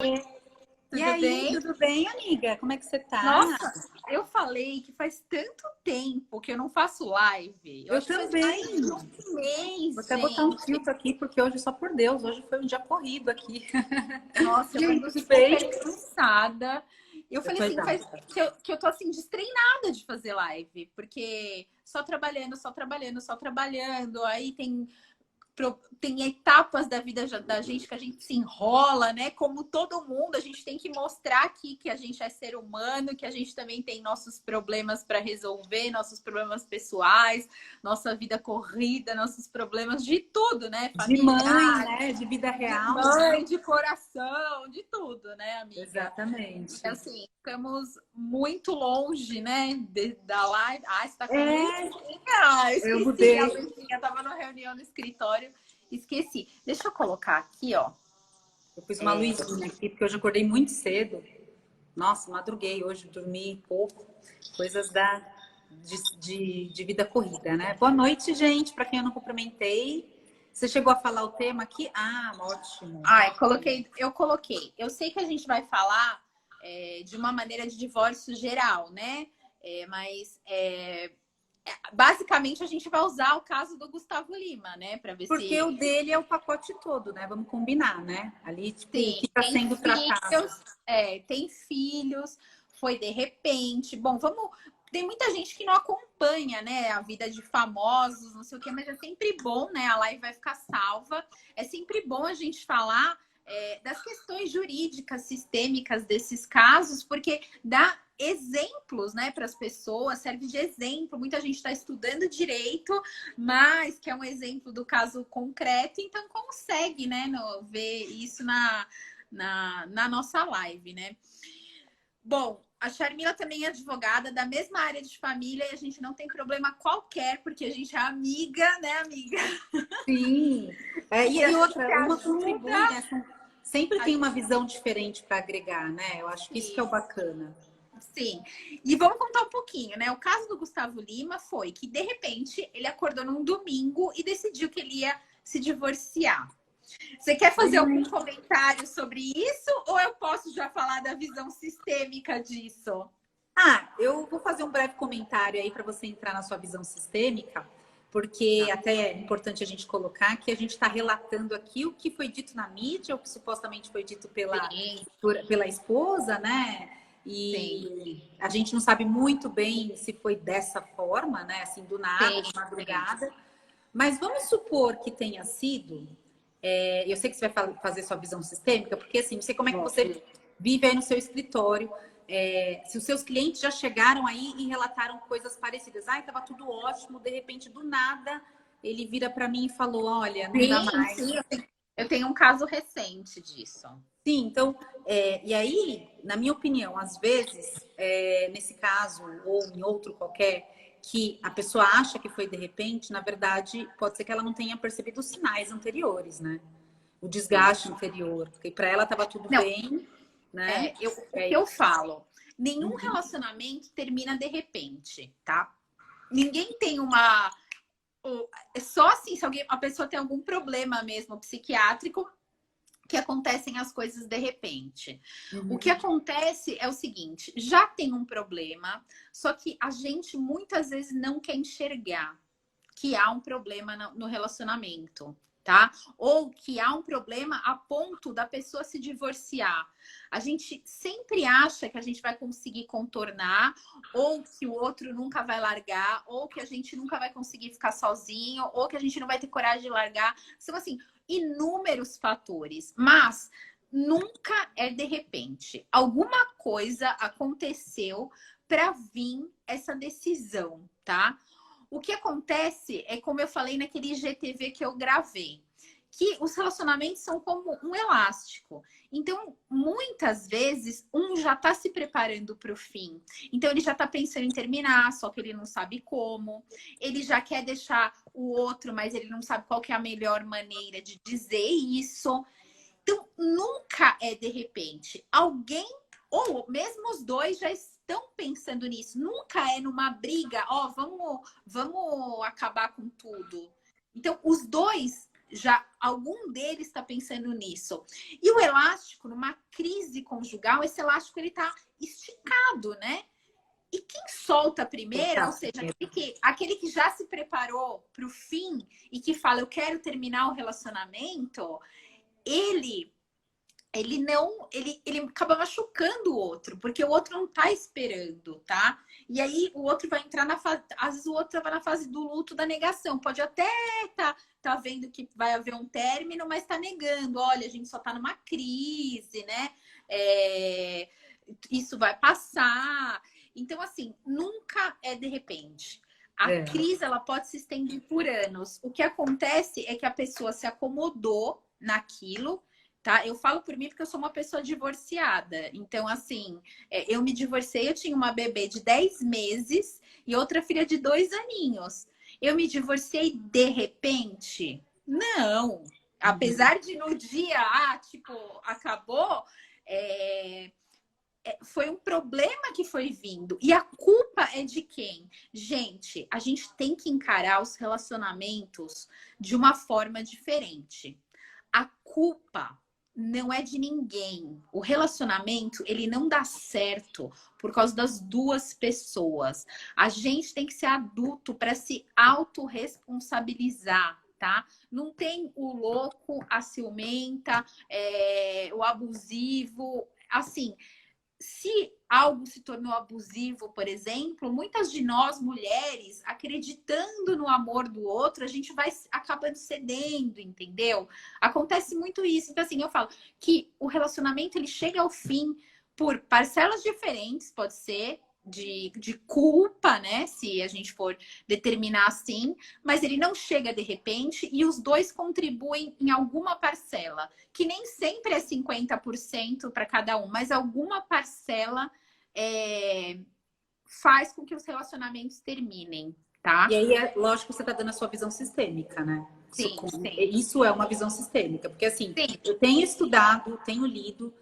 E Tudo aí, bem? tudo bem, amiga? Como é que você tá? Nossa, eu falei que faz tanto tempo que eu não faço live. Eu Eu acho que faz mais também. de um Vou mês, até botar um gente. filtro aqui, porque hoje, só por Deus, hoje foi um dia corrido aqui. Nossa, E eu aí, ando tudo bem? super cansada. Eu Eu falei tô assim, exausta. que eu tô assim, destreinada de fazer live, porque só trabalhando, só trabalhando, só trabalhando. Aí tem etapas da vida da gente que a gente se enrola, né? Como todo mundo, a gente tem que mostrar aqui que a gente é ser humano, que a gente também tem nossos problemas para resolver, nossos problemas pessoais, nossa vida corrida, nossos problemas de tudo, né? De mãe, Familiar, né? De vida de real, né? mãe, de coração, de tudo, né, amiga? E Exatamente. assim, ficamos muito longe, né, da live. Ah, você tá com É, luzinha? Ah, eu eu esqueci a mudei. luzinha. Tava na reunião no escritório, esqueci. Deixa eu colocar aqui, ó. Eu pus uma luzinha aqui, porque hoje eu acordei muito cedo. Nossa, madruguei hoje, dormi pouco. Coisas de vida corrida, né? Boa noite, gente. Para quem eu não cumprimentei. Você chegou a falar o tema aqui? Ah, ótimo. Ai, eu coloquei. Eu sei que a gente vai falar de uma maneira de divórcio geral, né? Basicamente a gente vai usar o caso do Gustavo Lima, né? Para ver Porque se o dele é o pacote todo, né? Vamos combinar, né? Ali, tipo, o que sim, está sendo tratado. tem filhos, foi de repente. Bom, vamos. Tem muita gente que não acompanha, né, a vida de famosos, não sei o quê, mas é sempre bom, né? A live vai ficar salva. É sempre bom a gente falar das questões jurídicas, sistêmicas desses casos, porque dá exemplos, né, para as pessoas, serve de exemplo. Muita gente está estudando direito, mas que é um exemplo do caso concreto, então consegue, né, ver isso na nossa live, né? Bom, a Charmila também é advogada da mesma área de família e a gente não tem problema qualquer, porque a gente é amiga, né, amiga? Sim. É, E a e gente se outra, uma contribui, ajuda. né? Sempre A tem uma gente visão diferente para agregar, né? Eu acho que isso que é o se bacana. Sim. E vamos contar um pouquinho, né? O caso do Gustavo Lima foi que, de repente, ele acordou num domingo e decidiu que ele ia se divorciar. Você quer fazer algum comentário sobre isso ou eu posso já falar da visão sistêmica disso? Ah, eu vou fazer um breve comentário aí para você entrar na sua visão sistêmica, porque Tá. até é importante a gente colocar que a gente está relatando aqui o que foi dito na mídia, o que supostamente foi dito Sim, pela esposa, né? sim, E a gente não sabe muito bem se foi dessa forma, né? Assim, do nada, sim, de sim. madrugada. Mas vamos supor que tenha sido. Eu sei que você vai fazer sua visão sistêmica, porque assim, não sei como é que Bom, você vive aí no seu escritório. Se os seus clientes já chegaram aí e relataram coisas parecidas. Ah, estava tudo ótimo, de repente, do nada, ele vira para mim e falou: Olha, não dá sim, mais. sim, eu tenho um caso recente disso. Sim, então, e aí, na minha opinião, às vezes, nesse caso ou em outro qualquer, que a pessoa acha que foi de repente, na verdade, pode ser que ela não tenha percebido os sinais anteriores, né? O Sim. desgaste anterior, porque para ela estava tudo Não, bem, né? o que É, eu falo, nenhum uhum. relacionamento termina de repente, tá? Ninguém tem uma. É só assim, se a pessoa tem algum problema mesmo psiquiátrico, que acontecem as coisas de repente. O que Uhum. acontece é o seguinte: já tem um problema, só que a gente muitas vezes não quer enxergar que há um problema no relacionamento, tá? Ou que há um problema a ponto da pessoa se divorciar. A gente sempre acha que a gente vai conseguir contornar, ou que o outro nunca vai largar, ou que a gente nunca vai conseguir ficar sozinho, ou que a gente não vai ter coragem de largar. São assim, inúmeros fatores, mas nunca é de repente. Alguma coisa aconteceu para vir essa decisão, tá? O que acontece é, como eu falei naquele IGTV que eu gravei, que os relacionamentos são como um elástico. Então, muitas vezes, um já está se preparando para o fim. Então, ele já está pensando em terminar, só que ele não sabe como. Ele já quer deixar o outro, mas ele não sabe qual que é a melhor maneira de dizer isso. Então, nunca é de repente. Alguém, ou mesmo os dois, já estão pensando nisso. Nunca é numa briga, ó, vamos acabar com tudo. Então, os dois já algum deles está pensando nisso. E o elástico, numa crise conjugal, esse elástico ele tá esticado, né? E quem solta primeiro, ou seja, aquele que já se preparou para o fim e que fala, eu quero terminar o relacionamento, ele acaba machucando o outro, porque o outro não tá esperando, tá? E aí o outro vai entrar na fase, às vezes o outro vai na fase do luto, da negação. Pode até tá vendo que vai haver um término, mas tá negando. Olha, a gente só tá numa crise, né? Isso vai passar. Então, assim, nunca é de repente. A crise, ela pode se estender por anos. O que acontece é que a pessoa se acomodou naquilo, tá? Eu falo por mim porque eu sou uma pessoa divorciada. Então, assim, eu me divorciei, eu tinha uma bebê de 10 meses e outra filha de 2 aninhos. Eu me divorciei de repente? Não. Apesar de no dia, tipo, acabou, foi um problema que foi vindo. E a culpa é de quem? Gente, a gente tem que encarar os relacionamentos de uma forma diferente. A culpa não é de ninguém. O relacionamento, ele não dá certo por causa das duas pessoas. A gente tem que ser adulto para se autorresponsabilizar, tá? Não tem o louco, a ciumenta, o abusivo. Assim, se algo se tornou abusivo, por exemplo, muitas de nós mulheres, acreditando no amor do outro, a gente vai acabando cedendo, entendeu? Acontece muito isso. Então, assim, eu falo que o relacionamento ele chega ao fim por parcelas diferentes, pode ser de culpa, né? Se a gente for determinar assim, mas ele não chega de repente e os dois contribuem em alguma parcela, que nem sempre é 50% para cada um, mas alguma parcela faz com que os relacionamentos terminem, tá? E aí, lógico que você está dando a sua visão sistêmica, né? Sim, Isso é uma visão sistêmica, porque assim, sim. eu tenho estudado, tenho lido,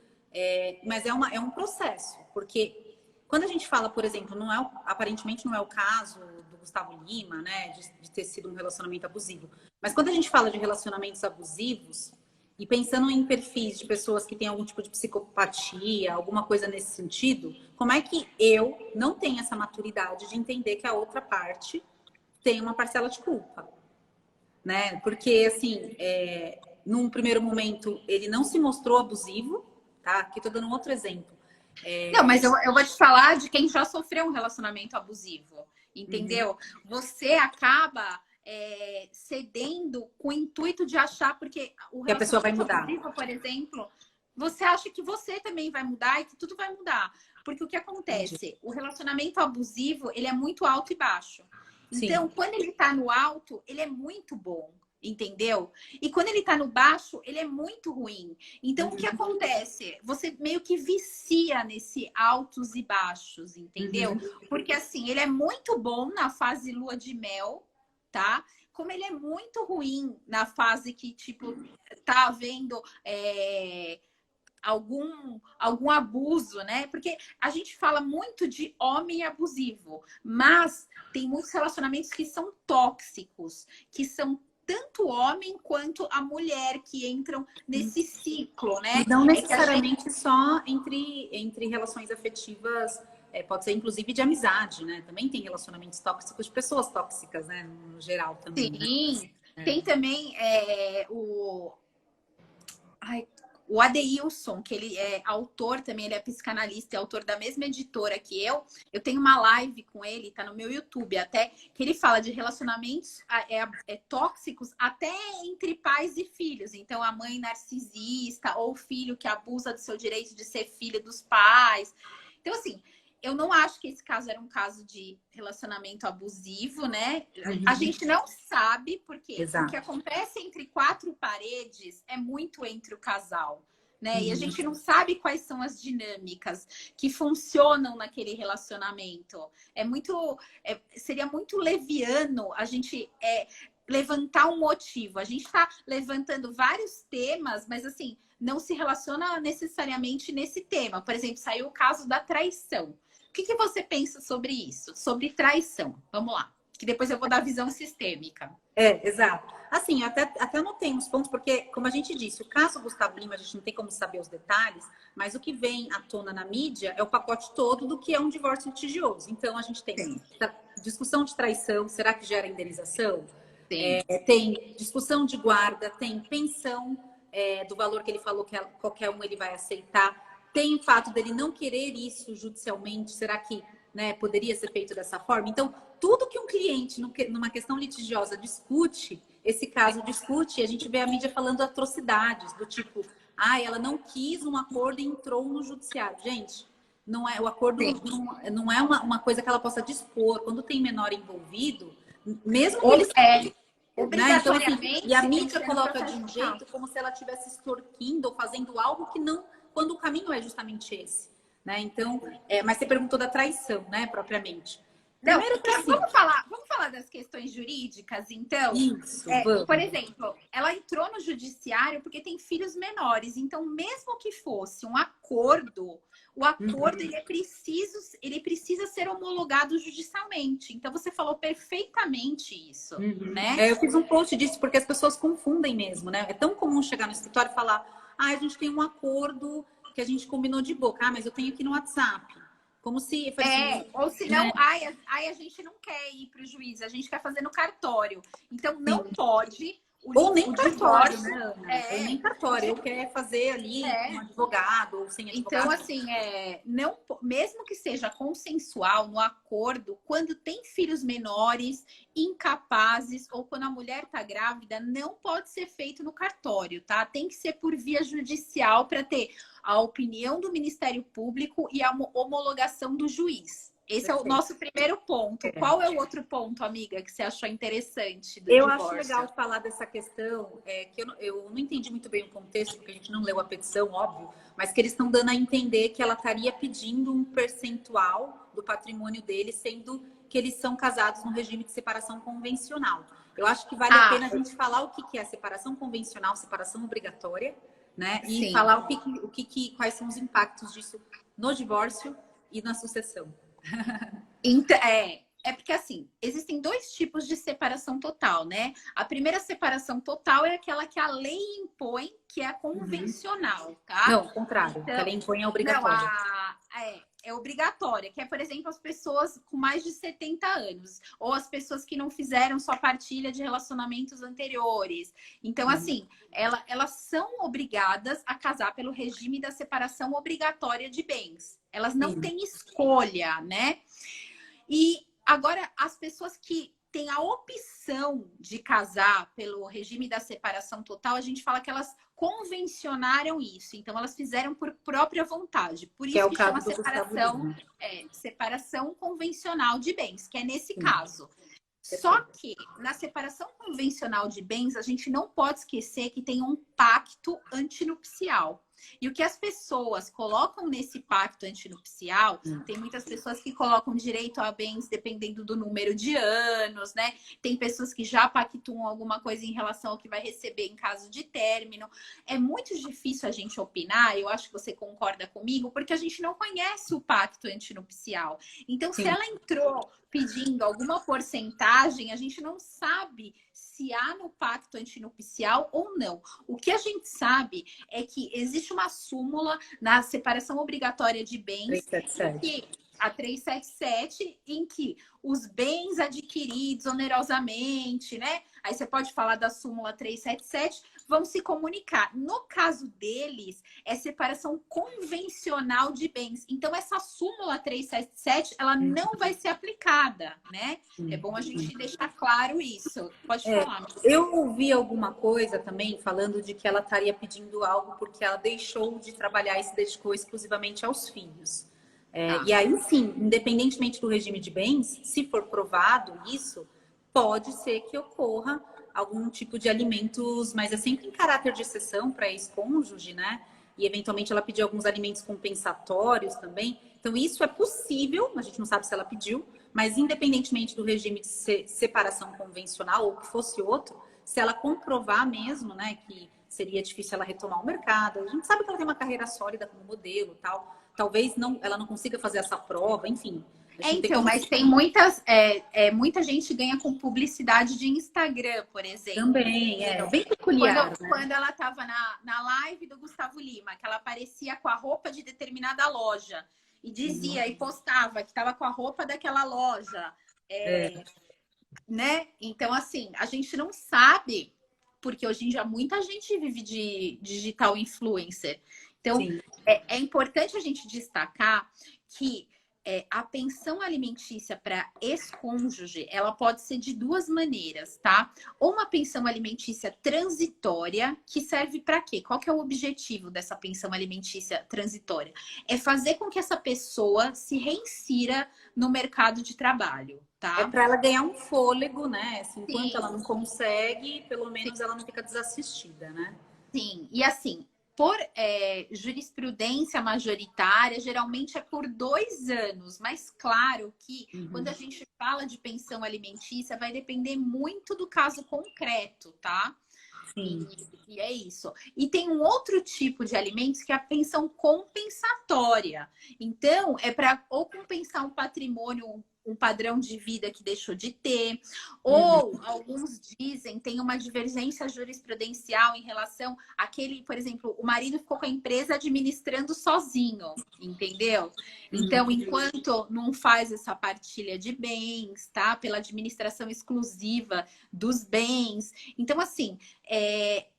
mas é um processo, porque quando a gente fala, por exemplo, aparentemente não é o caso do Gustavo Lima, né, de ter sido um relacionamento abusivo, mas quando a gente fala de relacionamentos abusivos, e pensando em perfis de pessoas que têm algum tipo de psicopatia, alguma coisa nesse sentido, como é que eu não tenho essa maturidade de entender que a outra parte tem uma parcela de culpa, né? Porque, assim, num primeiro momento, ele não se mostrou abusivo, tá? Aqui tô dando um outro exemplo. Não, mas eu vou te falar de quem já sofreu um relacionamento abusivo, entendeu? Uhum. Você acaba cedendo com o intuito de achar, porque o que a pessoa vai mudar. Abusivo, por exemplo, você acha que você também vai mudar e que tudo vai mudar. Porque o que acontece? Entendi. O relacionamento abusivo, ele é muito alto e baixo. Então, sim, quando ele tá no alto, ele é muito bom. Entendeu? E quando ele tá no baixo, ele é muito ruim. Então, o que acontece? Você meio que vicia nesse altos e baixos, entendeu? Porque assim, ele é muito bom na fase lua de mel, tá? Como ele é muito ruim na fase que, tipo, tá havendo algum abuso, né? Porque a gente fala muito de homem abusivo, mas tem muitos relacionamentos que são tóxicos, que são tanto o homem quanto a mulher que entram nesse ciclo, né? E não necessariamente só entre relações afetivas, pode ser inclusive de amizade, né? Também tem relacionamentos tóxicos de pessoas tóxicas, né? No geral também. Sim, né? Tem também o Adeilson, que ele é autor também, ele é psicanalista, é autor da mesma editora que eu. Eu tenho uma live com ele, tá no meu YouTube até, que ele fala de relacionamentos tóxicos até entre pais e filhos. Então, a mãe narcisista ou o filho que abusa do seu direito de ser filho dos pais. Então, assim, eu não acho que esse caso era um caso de relacionamento abusivo, né? A gente não sabe porque o que acontece entre 4 paredes é muito entre o casal, né? E a gente não sabe quais são as dinâmicas que funcionam naquele relacionamento. Seria muito leviano a gente levantar um motivo. A gente está levantando vários temas, mas assim, não se relaciona necessariamente nesse tema. Por exemplo, saiu o caso da traição. O que você pensa sobre isso? Sobre traição? Vamos lá. Que depois eu vou dar a visão sistêmica. Exato. Assim, até anotei uns pontos, porque, como a gente disse, o caso Gustavo Lima, a gente não tem como saber os detalhes, mas o que vem à tona na mídia é o pacote todo do que é um divórcio litigioso. Então, a gente tem Sim, discussão de traição, será que gera indenização? sim. Tem discussão de guarda, tem pensão do valor que ele falou que qualquer um ele vai aceitar. Tem o fato dele não querer isso judicialmente, será que, né, poderia ser feito dessa forma? Então, tudo que um cliente, numa questão litigiosa, discute, esse caso discute, e a gente vê a mídia falando atrocidades, do tipo, ela não quis um acordo e entrou no judiciário. Gente, não é, o acordo Sim. não é uma coisa que ela possa dispor. Quando tem menor envolvido, mesmo que Ou, eles... Né? Então, assim, obrigatoriamente e a tem que mídia ser no coloca de processo um penal. jeito como se ela estivesse extorquindo ou fazendo algo que não, quando o caminho é justamente esse, né? Então, mas você perguntou da traição, né, propriamente. Não, Primeiro que assim, vamos falar das questões jurídicas, então. isso, Por vamos. exemplo, ela entrou no judiciário porque tem filhos menores. Então, mesmo que fosse um acordo, o acordo ele precisa ser homologado judicialmente. Então, você falou perfeitamente isso, né? Eu fiz um post disso porque as pessoas confundem mesmo, né? É tão comum chegar no escritório e falar, a gente tem um acordo que a gente combinou de boca, mas eu tenho aqui no WhatsApp. Como se, eu falei assim, Ou se né? não, a gente não quer ir para o juiz, a gente quer fazer no cartório. Então, Sim. não pode Ou nem o cartório, divórcio. né, Ana? Ou nem cartório. Eu quero fazer ali com um advogado ou sem Então, advogado. assim, não, mesmo que seja consensual no acordo, quando tem filhos menores, incapazes, ou quando a mulher está grávida, não pode ser feito no cartório, tá? Tem que ser por via judicial para ter a opinião do Ministério Público e a homologação do juiz. Esse é o nosso primeiro ponto. Qual é o outro ponto, amiga, que você achou interessante do Eu acho divórcio? legal falar dessa questão, que eu não entendi muito bem o contexto, porque a gente não leu a petição, óbvio, mas que eles estão dando a entender que ela estaria pedindo um percentual do patrimônio dele, sendo que eles são casados no regime de separação convencional. Eu acho que vale a pena a gente falar o que é separação convencional, separação obrigatória, né? E Sim. falar quais são os impactos disso no divórcio e na sucessão. Então, porque assim, existem dois tipos de separação total, né? A primeira separação total é aquela que a lei impõe, que é a convencional, tá? Não, ao contrário. Então, que a lei impõe é obrigatória. É obrigatória, que é, por exemplo, as pessoas com mais de 70 anos, ou as pessoas que não fizeram só partilha de relacionamentos anteriores. Então, assim, elas são obrigadas a casar pelo regime da separação obrigatória de bens. Elas não têm escolha, né? E agora, as pessoas que têm a opção de casar pelo regime da separação total, a gente fala que elas convencionaram isso. Então, elas fizeram por própria vontade. Por isso que chama separação convencional de bens, que é nesse caso. Só que na separação convencional de bens, a gente não pode esquecer que tem um pacto antinupcial. E o que as pessoas colocam nesse pacto antinupcial, tem muitas pessoas que colocam direito a bens dependendo do número de anos, né? Tem pessoas que já pactuam alguma coisa em relação ao que vai receber em caso de término. É muito difícil a gente opinar, eu acho que você concorda comigo, porque a gente não conhece o pacto antinupcial. Então, se ela entrou pedindo alguma porcentagem, a gente não sabe se há no pacto antinupcial ou não. O que a gente sabe é que existe uma súmula na separação obrigatória de bens, 377. a 377, em que os bens adquiridos onerosamente, né? Aí você pode falar da súmula 377, vão se comunicar. No caso deles, é separação convencional de bens. Então, essa súmula 377, ela não vai ser aplicada, né? É bom a gente deixar claro isso. Pode falar. Eu ouvi alguma coisa também falando de que ela estaria pedindo algo porque ela deixou de trabalhar e se dedicou exclusivamente aos filhos. E aí, sim, independentemente do regime de bens, se for provado isso, pode ser que ocorra algum tipo de alimentos, mas é sempre em caráter de exceção para ex-cônjuge, né? E eventualmente ela pedir alguns alimentos compensatórios também. Então, isso é possível, a gente não sabe se ela pediu, mas independentemente do regime de separação convencional ou que fosse outro, se ela comprovar mesmo, né, que seria difícil ela retomar o mercado, a gente sabe que ela tem uma carreira sólida como modelo, tal. Talvez ela não consiga fazer essa prova, enfim. Então, mas tem muita gente ganha com publicidade de Instagram, por exemplo. Também, bem peculiar, né? Quando ela estava na live do Gustavo Lima, que ela aparecia com a roupa de determinada loja e dizia e postava que estava com a roupa daquela loja, né? Então, assim, a gente não sabe, porque hoje em dia muita gente vive de digital influencer. Então, é importante a gente destacar que a pensão alimentícia para ex-cônjuge, ela pode ser de duas maneiras, tá? Ou uma pensão alimentícia transitória, que serve para quê? Qual que é o objetivo dessa pensão alimentícia transitória? É fazer com que essa pessoa se reinsira no mercado de trabalho, tá? É para ela ganhar um fôlego, né? Assim, enquanto Sim. ela não consegue, pelo menos ela não fica desassistida, né? Sim, e assim, por jurisprudência majoritária, geralmente é por 2 anos, mas claro que quando a gente fala de pensão alimentícia, vai depender muito do caso concreto, tá? Sim. E é isso. E tem um outro tipo de alimentos que é a pensão compensatória. Então, é para ou compensar um patrimônio, um padrão de vida que deixou de ter, ou alguns dizem, tem uma divergência jurisprudencial em relação àquele, por exemplo, o marido ficou com a empresa administrando sozinho, entendeu? Então, enquanto não faz essa partilha de bens, tá? Pela administração exclusiva dos bens. Então, assim,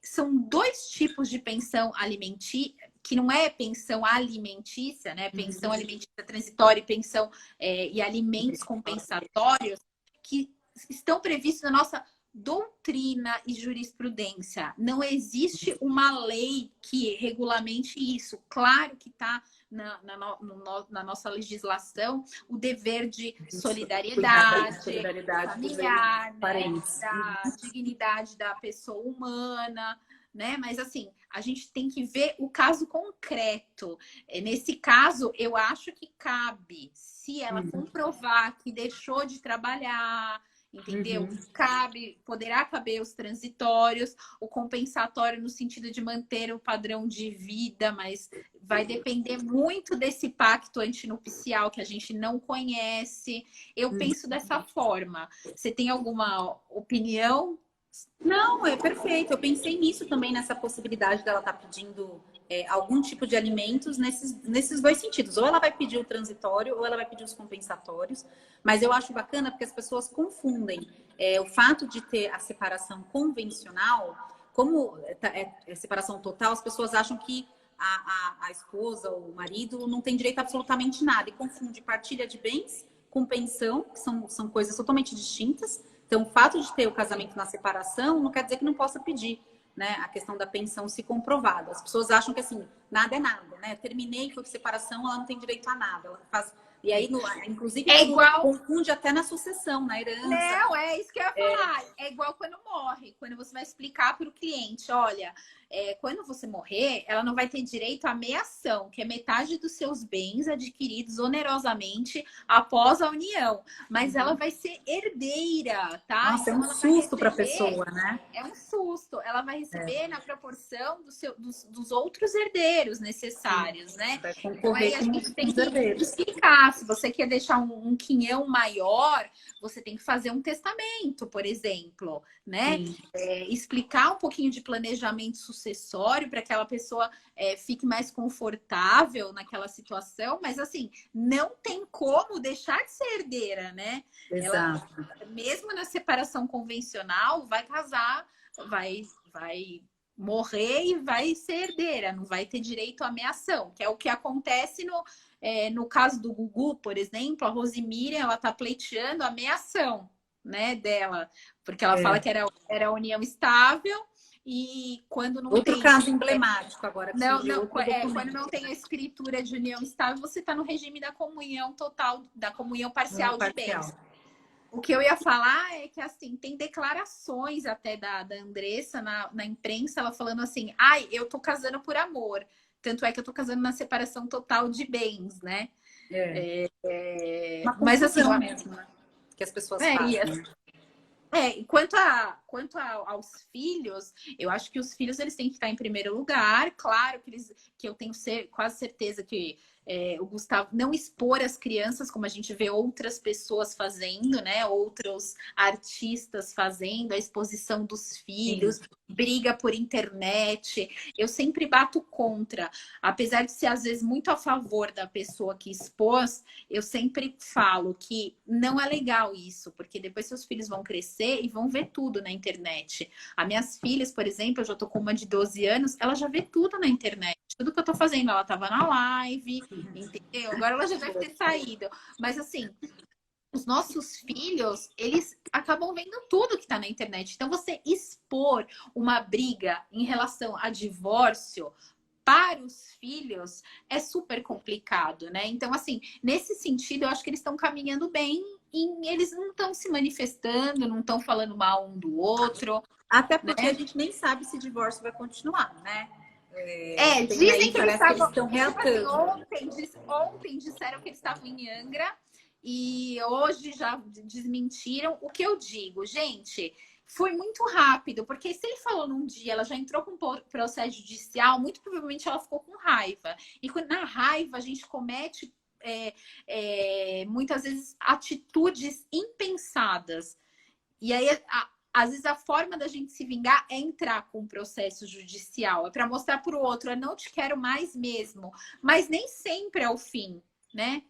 são 2 tipos de pensão alimentícia, que não é pensão alimentícia, né? Pensão alimentícia transitória e pensão e alimentos compensatórios, que estão previstos na nossa doutrina e jurisprudência. Não existe uma lei que regulamente isso. Claro que está na nossa legislação o dever de solidariedade familiar, né? Da dignidade da pessoa humana, né? Mas assim, a gente tem que ver o caso concreto. Nesse caso, eu acho que cabe, se ela comprovar que deixou de trabalhar, entendeu? Poderá caber os transitórios, o compensatório no sentido de manter o padrão de vida, mas vai depender muito desse pacto antinupcial que a gente não conhece. Eu penso dessa forma. Você tem alguma opinião? Não, é perfeito. Eu pensei nisso também, nessa possibilidade dela estar pedindo algum tipo de alimentos nesses 2 sentidos. Ou ela vai pedir o transitório, ou ela vai pedir os compensatórios. Mas eu acho bacana porque as pessoas confundem o fato de ter a separação convencional, como é separação total, as pessoas acham que a esposa ou o marido não tem direito a absolutamente nada e confunde partilha de bens com pensão, que são coisas totalmente distintas. Então, o fato de ter o casamento na separação não quer dizer que não possa pedir, né, a questão da pensão se comprovada. As pessoas acham que, assim, nada é nada, né? Terminei, foi de separação, ela não tem direito a nada. Ela faz... E aí, inclusive, confunde até na sucessão, na herança. Não, é isso que eu ia falar. É igual quando morre, quando você vai explicar para o cliente, olha, quando você morrer, ela não vai ter direito à meação, que é metade dos seus bens adquiridos onerosamente após a união. Mas ela vai ser herdeira, tá? Nossa, então, é um susto para a pessoa, né? É um susto. Ela vai receber na proporção dos outros herdeiros necessários, né? Vai concorrer então, aí a com gente tem os que herdeiros. explicar. Se você quer deixar um quinhão maior, você tem que fazer um testamento, por exemplo, né? Explicar um pouquinho de planejamento sucessório para que aquela pessoa fique mais confortável naquela situação, mas assim, não tem como deixar de ser herdeira, né? Exato. Ela, mesmo na separação convencional, vai casar, vai morrer e vai ser herdeira, não vai ter direito à meação, que é o que acontece no caso do Gugu, por exemplo, a Rosemiriam, ela tá pleiteando a meação, né, dela, porque ela fala que era união estável e quando não Outro tem... caso emblemático agora. Que quando não tem a escritura de união estável, você está no regime da comunhão total, da comunhão parcial de bens. O que eu ia falar é que, assim, tem declarações até da Andressa na imprensa, ela falando assim, eu tô casando por amor. Tanto é que eu tô casando na separação total de bens, né? Uma mas assim, mesmo, né? Que as pessoas fazem. E aos filhos, eu acho que os filhos eles têm que estar em primeiro lugar. Claro que eu tenho quase certeza que o Gustavo não expor as crianças como a gente vê outras pessoas fazendo, né? Outros artistas fazendo, a exposição dos Sim. filhos, briga por internet. Eu sempre bato contra, apesar de ser às vezes muito a favor da pessoa que expôs. Eu sempre falo que não é legal isso, porque depois seus filhos vão crescer e vão ver tudo na internet. As minhas filhas, por exemplo, eu já tô com uma de 12 anos, ela já vê tudo na internet. Tudo que eu tô fazendo, ela tava na live, entendeu? Agora ela já deve ter saído. Mas assim, os nossos filhos, eles acabam vendo tudo que tá na internet. Então, você expor uma briga em relação a divórcio para os filhos é super complicado, né? Então, assim, nesse sentido, eu acho que eles estão caminhando bem e eles não estão se manifestando, não estão falando mal um do outro, Até porque a né? gente nem sabe se divórcio vai continuar, né? Tem Dizem aí, que eles parece que eles estavam. estão Tipo assim, reatando. ontem disseram que eles estavam em Angra e hoje já desmentiram. O que eu digo, gente, foi muito rápido, porque se ele falou num dia, ela já entrou com processo judicial, muito provavelmente ela ficou com raiva. E na raiva a gente comete muitas vezes atitudes impensadas. E aí, às vezes, a forma da gente se vingar é entrar com um processo judicial. É para mostrar para o outro, eu não te quero mais mesmo. Mas nem sempre é o fim, né?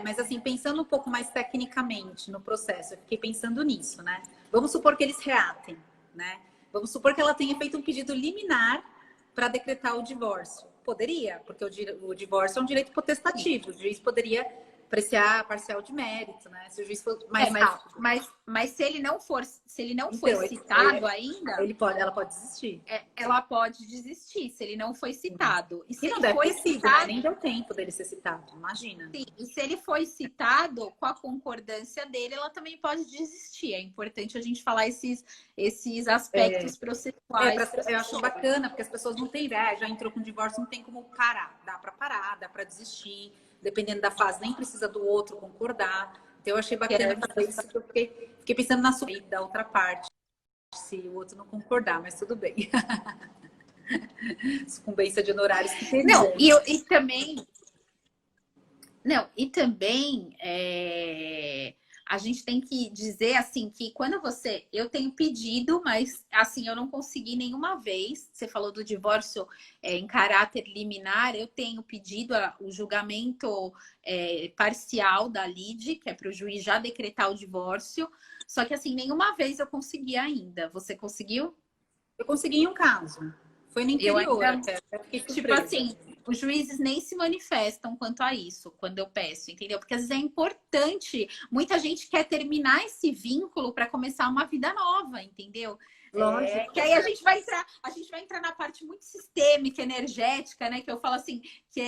Mas assim, pensando um pouco mais tecnicamente no processo, eu fiquei pensando nisso, né? Vamos supor que eles reatem, né? Vamos supor que ela tenha feito um pedido liminar para decretar o divórcio. Poderia, porque o divórcio é um direito Sim. potestativo. O juiz poderia apreciar a parcial de mérito, né? Se o juiz for mais rápido. Mas se ele não foi Então, citado ainda, ela pode desistir. ela pode desistir, se ele não foi citado. E E se não ele deve foi ter sido, né? citado, Nem deu tempo dele ser citado, imagina. sim, e se ele foi citado com a concordância dele, ela também pode desistir. É importante a gente falar esses aspectos processuais para as Eu acho pessoas. bacana, porque as pessoas não têm ideia, já entrou com divórcio, não tem como parar, dá para desistir. Dependendo da fase, nem precisa do outro concordar. Então, eu achei bacana fazer isso, porque eu fiquei pensando na sua da outra parte, se o outro não concordar, mas tudo bem. Sucumbência de honorários que Não, teria. e também Não, e também a gente tem que dizer assim que quando eu tenho pedido, mas assim eu não consegui nenhuma vez. Você falou do divórcio em caráter liminar, eu tenho pedido o julgamento parcial da lide, que é para o juiz já decretar o divórcio. Só que assim nenhuma vez eu consegui ainda. Você conseguiu? Eu consegui em um caso. Foi no Eu interior ainda até. Eu fiquei Tipo surpresa. assim, os juízes nem se manifestam quanto a isso quando eu peço, entendeu? Porque às vezes é importante. Muita gente quer terminar esse vínculo para começar uma vida nova, entendeu? Lógico. Que aí a gente vai entrar na parte muito sistêmica, energética, né? Que eu falo assim, que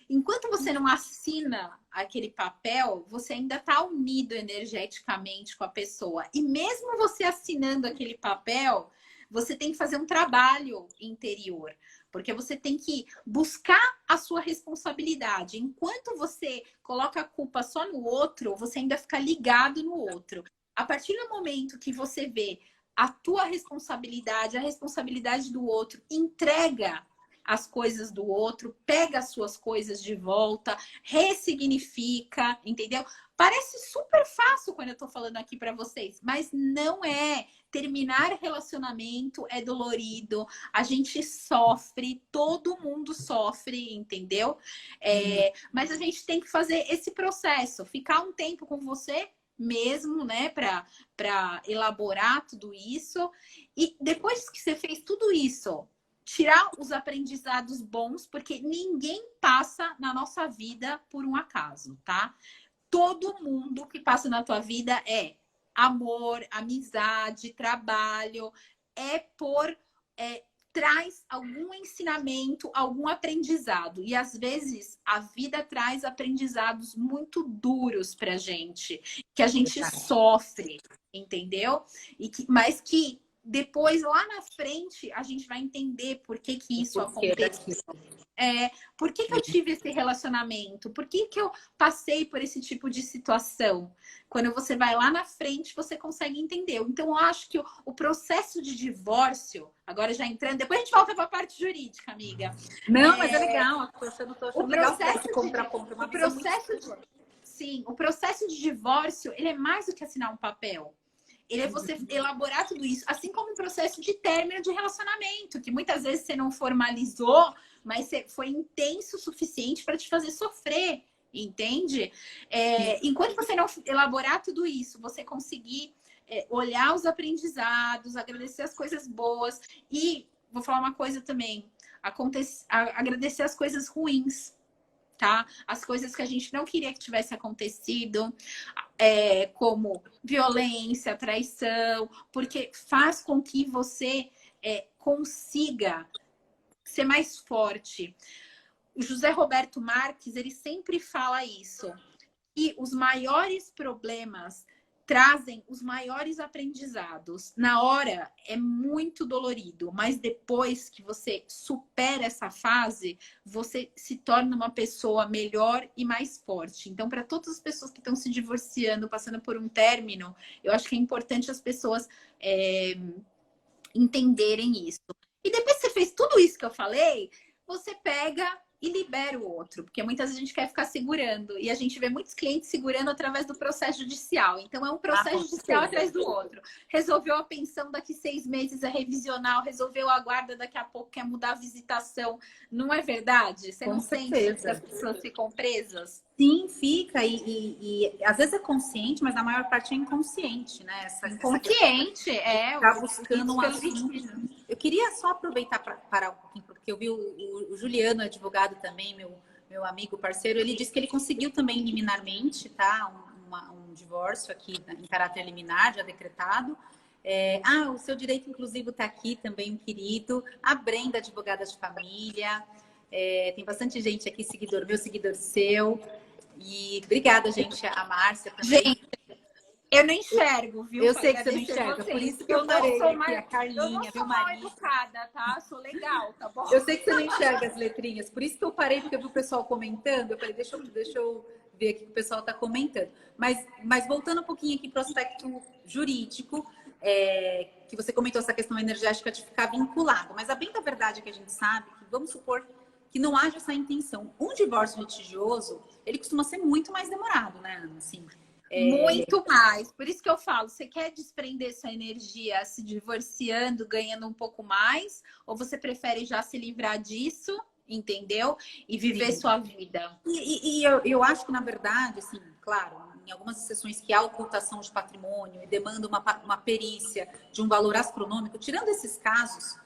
enquanto você não assina aquele papel, você ainda está unido energeticamente com a pessoa. E mesmo você assinando aquele papel, você tem que fazer um trabalho interior, porque você tem que buscar a sua responsabilidade. Enquanto você coloca a culpa só no outro, você ainda fica ligado no outro. A partir do momento que você vê a tua responsabilidade, a responsabilidade do outro, entrega as coisas do outro, pega as suas coisas de volta, ressignifica, entendeu? Parece super fácil quando eu tô falando aqui para vocês, mas não é. Terminar relacionamento é dolorido, a gente sofre, todo mundo sofre, entendeu? Mas a gente tem que fazer esse processo, ficar um tempo com você mesmo, né, para elaborar tudo isso. E depois que você fez tudo isso, tirar os aprendizados bons, porque ninguém passa na nossa vida por um acaso, tá? Todo mundo que passa na tua vida é amor, amizade, trabalho, traz algum ensinamento, algum aprendizado. E às vezes a vida traz aprendizados muito duros pra gente, que a gente sofre, entendeu? Mas que depois, lá na frente, a gente vai entender por que que isso aconteceu. Por que que eu tive esse relacionamento? Por que que eu passei por esse tipo de situação? Quando você vai lá na frente, você consegue entender. Então, eu acho que o processo de divórcio, agora já entrando, depois a gente volta para a parte jurídica, amiga. Não, mas é legal. Tô achando O legal processo esse contraponto. Sim, o processo de divórcio, ele é mais do que assinar um papel. Ele é você elaborar tudo isso, assim como o processo de término de relacionamento, que muitas vezes você não formalizou, mas você foi intenso o suficiente para te fazer sofrer, entende? Enquanto você não elaborar tudo isso, você conseguir olhar os aprendizados, agradecer as coisas boas e, vou falar uma coisa também, agradecer as coisas ruins. Tá? As coisas que a gente não queria que tivesse acontecido, como violência, traição, porque faz com que você consiga ser mais forte. O José Roberto Marques, ele sempre fala isso. E os maiores problemas trazem os maiores aprendizados. Na hora é muito dolorido, mas depois que você supera essa fase, você se torna uma pessoa melhor e mais forte. Então, para todas as pessoas que estão se divorciando, passando por um término, eu acho que é importante as pessoas entenderem isso. E depois que você fez tudo isso que eu falei, você pega e libera o outro, porque muitas vezes a gente quer ficar segurando e a gente vê muitos clientes segurando através do processo judicial. Então é um processo judicial atrás do outro. Resolveu a pensão, daqui 6 meses é revisional, resolveu a guarda, daqui a pouco quer mudar a visitação. Não é verdade? Você não sente que as pessoas ficam presas? Sim, fica. E às vezes é consciente, mas na maior parte é inconsciente, né? Inconsciente, tá buscando um assunto. Eu queria só aproveitar para parar um pouquinho, porque eu vi o Juliano, advogado também, meu amigo, parceiro, ele disse que ele conseguiu também liminarmente, tá? Um divórcio aqui em caráter liminar, já decretado. O seu direito inclusivo está aqui também, um querido. A Brenda, advogada de família. Tem bastante gente aqui, seguidor meu, seguidor seu. E obrigada, gente, a Márcia também. Gente, eu não enxergo, viu? Eu sei que você não enxerga, por isso que eu parei aqui, a Carlinha, eu não sou mal educada, tá? Sou legal, tá bom? Eu sei que você não enxerga as letrinhas, por isso que eu parei, porque eu vi o pessoal comentando. Eu falei, deixa eu ver aqui o que o pessoal está comentando. Mas voltando um pouquinho aqui para o aspecto jurídico, que você comentou essa questão energética de ficar vinculado. Mas a bem da verdade é que a gente sabe que, vamos supor que não haja essa intenção. Um divórcio litigioso, ele costuma ser muito mais demorado, né, Ana? Assim, muito mais. Por isso que eu falo, você quer desprender sua energia se divorciando, ganhando um pouco mais? Ou você prefere já se livrar disso, entendeu? E viver sua vida? E eu acho que, na verdade, assim, claro, em algumas exceções que há ocultação de patrimônio e demanda uma perícia de um valor astronômico, tirando esses casos,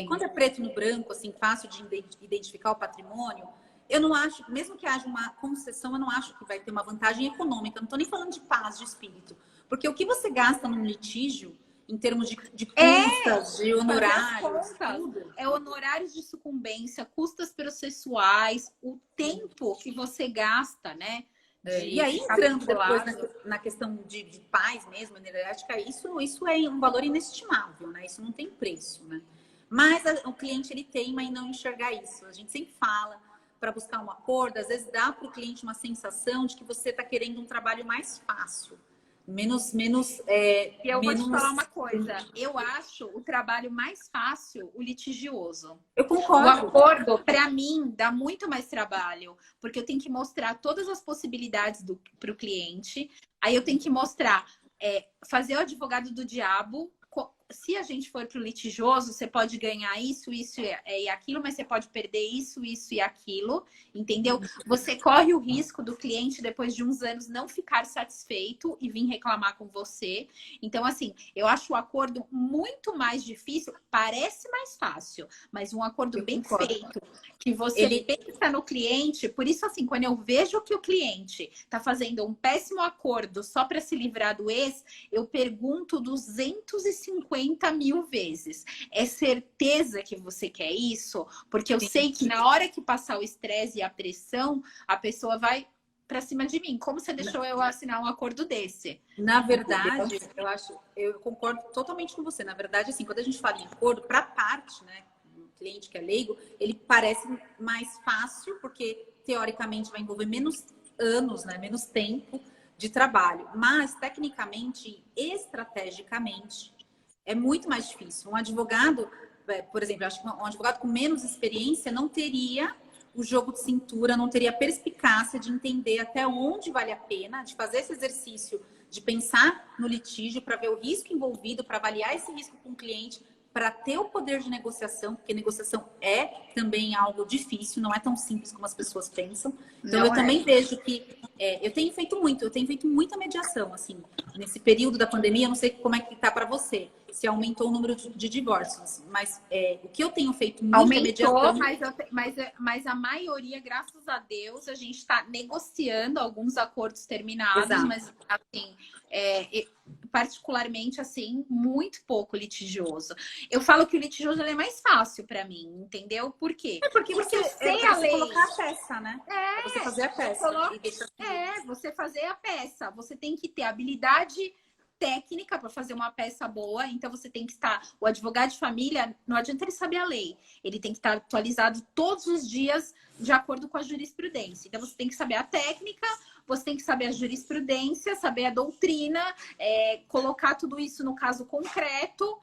quando é preto no branco, assim, fácil de identificar o patrimônio, eu não acho, mesmo que haja uma concessão, eu não acho que vai ter uma vantagem econômica. Eu não estou nem falando de paz de espírito. Porque o que você gasta num litígio, em termos de custas, de honorários, tudo. Honorários de sucumbência, custas processuais, o tempo que você gasta, né? E aí, entrando depois na questão de paz mesmo, energética, isso é um valor inestimável, né? Isso não tem preço, né? Mas o cliente, ele teima em não enxergar isso. A gente sempre fala para buscar um acordo, às vezes dá para o cliente uma sensação de que você está querendo um trabalho mais fácil, menos. E eu vou te falar uma coisa, eu acho o trabalho mais fácil o litigioso. Eu concordo. O acordo, para mim, dá muito mais trabalho, porque eu tenho que mostrar todas as possibilidades para o cliente, aí eu tenho que mostrar, fazer o advogado do diabo. Se a gente for para o litigioso, você pode ganhar isso e aquilo, mas você pode perder isso e aquilo, entendeu? Você corre o risco do cliente, depois de uns anos, não ficar satisfeito e vir reclamar com você. Então, assim, eu acho o acordo muito mais difícil, parece mais fácil, mas um acordo bem feito, que você pensa no cliente. Por isso, assim, quando eu vejo que o cliente está fazendo um péssimo acordo só para se livrar do ex, eu pergunto 250 mil vezes. É certeza que você quer isso? Porque eu sei que na hora que passar o estresse e a pressão, a pessoa vai para cima de mim. Como você deixou eu assinar um acordo desse? Na verdade, eu concordo totalmente com você. Na verdade, assim, quando a gente fala em acordo, para a parte, né, o cliente que é leigo, ele parece mais fácil, porque teoricamente vai envolver menos anos, né, menos tempo de trabalho. Mas, tecnicamente e estrategicamente, é muito mais difícil. Um advogado, por exemplo, acho que um advogado com menos experiência não teria o jogo de cintura, não teria a perspicácia de entender até onde vale a pena, de fazer esse exercício, de pensar no litígio para ver o risco envolvido, para avaliar esse risco com o cliente, para ter o poder de negociação, porque negociação é também algo difícil, não é tão simples como as pessoas pensam. Então, Não eu é. também vejo que eu tenho feito muita mediação, assim, nesse período da pandemia. Eu não sei como é que tá para você, se aumentou o número de divórcios, mas o que eu tenho feito muita Aumentou, mediação. mas a maioria, graças a Deus, a gente está negociando alguns acordos terminados, Exato. mas assim, particularmente assim, muito pouco litigioso. Eu falo que o litigioso ele é mais fácil para mim, entendeu? Por quê? Porque Porque você, eu sei pra a você lei. colocar a peça, né? É você fazer a peça. Você fazer a peça. Você tem que ter habilidade técnica para fazer uma peça boa, então você tem que estar. O advogado de família, não adianta ele saber a lei, ele tem que estar atualizado todos os dias de acordo com a jurisprudência. Então você tem que saber a técnica, você tem que saber a jurisprudência, saber a doutrina, colocar tudo isso no caso concreto,